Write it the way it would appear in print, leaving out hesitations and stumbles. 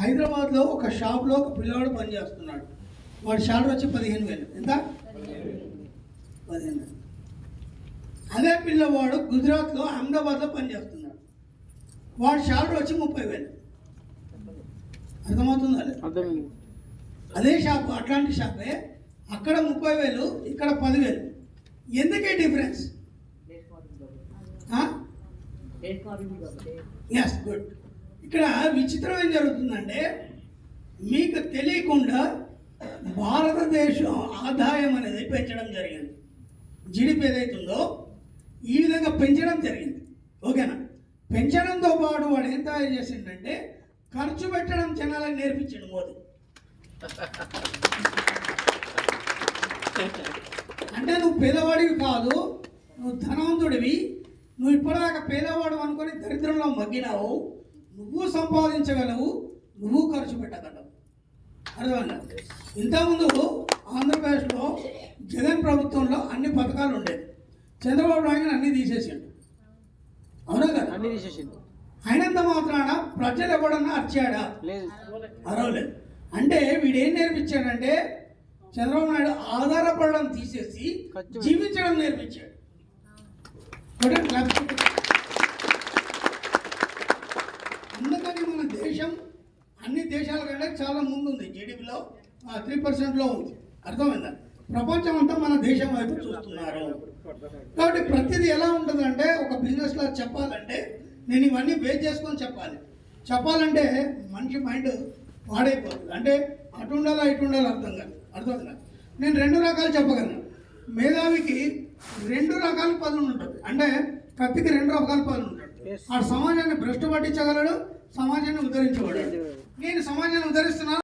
హైదరాబాద్లో ఒక షాప్లో ఒక పిల్లవాడు పనిచేస్తున్నాడు. వాడి శాలరీ వచ్చి 15,000. ఎంత? 15,000. అదే పిల్లవాడు గుజరాత్లో అహ్మదాబాద్లో పనిచేస్తున్నాడు. వాడి శాలరీ వచ్చి 30,000. అర్థమవుతుందా? అదే షాపు, అట్లాంటి షాపే, అక్కడ 30,000, ఇక్కడ 10,000. ఎందుకే డిఫరెన్స్? Yes, good. ఇక్కడ విచిత్రం ఏం జరుగుతుందంటే, మీకు తెలియకుండా భారతదేశం ఆదాయం అనేది పెంచడం జరిగింది. జిడిపి ఏదైతుందో ఈ విధంగా పెంచడం జరిగింది. ఓకేనా? పెంచడంతో పాటు వాడు ఏం తయారు చేసిండంటే ఖర్చు పెట్టడం జనాలకు నేర్పించాడు మోదీ. అంటే నువ్వు పేదవాడివి కాదు, నువ్వు ధనవంతుడివి, నువ్వు ఇప్పటిదాకా పేదవాడు అనుకొని దరిద్రంలో మగ్గినావు, నువ్వు సంపాదించగలవు, నువ్వు ఖర్చు పెట్టగలవు. అర్థమైందా? ఇంతకుముందు ఆంధ్రప్రదేశ్లో జగన్ ప్రభుత్వంలో అన్ని పథకాలు ఉండేవి. చంద్రబాబు నాయుడు అన్ని తీసేసాడు. అవునా కదా? అన్ని తీసేసిండు. అయినంత మాత్రాన ప్రజలు ఎవడన్నా అరిచాడా? అరవలేదు. అంటే వీడేం నేర్పించాడంటే చంద్రబాబు నాయుడు ఆధారపడడం తీసేసి జీవించడం నేర్పించాడు. అందుకని మన దేశం అన్ని దేశాల కంటే చాలా ముందు ఉంది. జీడిపిలో 3% ఉంది. అర్థమైందా? ప్రపంచం అంతా మన దేశం వైపు చూస్తున్నారు. కాబట్టి ప్రతిదీ ఎలా ఉంటుందంటే, ఒక బిజినెస్లో చెప్పాలంటే నేను ఇవన్నీ బేస్ చేసుకొని చెప్పాలంటే మనిషి మైండ్ పాడైపోతుంది. అంటే అటు ఉండాలా ఇటు ఉండాలి అర్థం కాదు. నేను 2 రకాలు చెప్పగలను. మేధావికి 2 రకాల పనులు ఉంటుంది. అంటే కత్తికి 2 రకాల పనులు ఉంటాయి. ఆ సమాజాన్ని భ్రష్టు పట్టించగలడు, సమాజాన్ని ఉద్ధరించగలడు. నేను సమాజాన్ని ఉద్ధరిస్తున్నాను.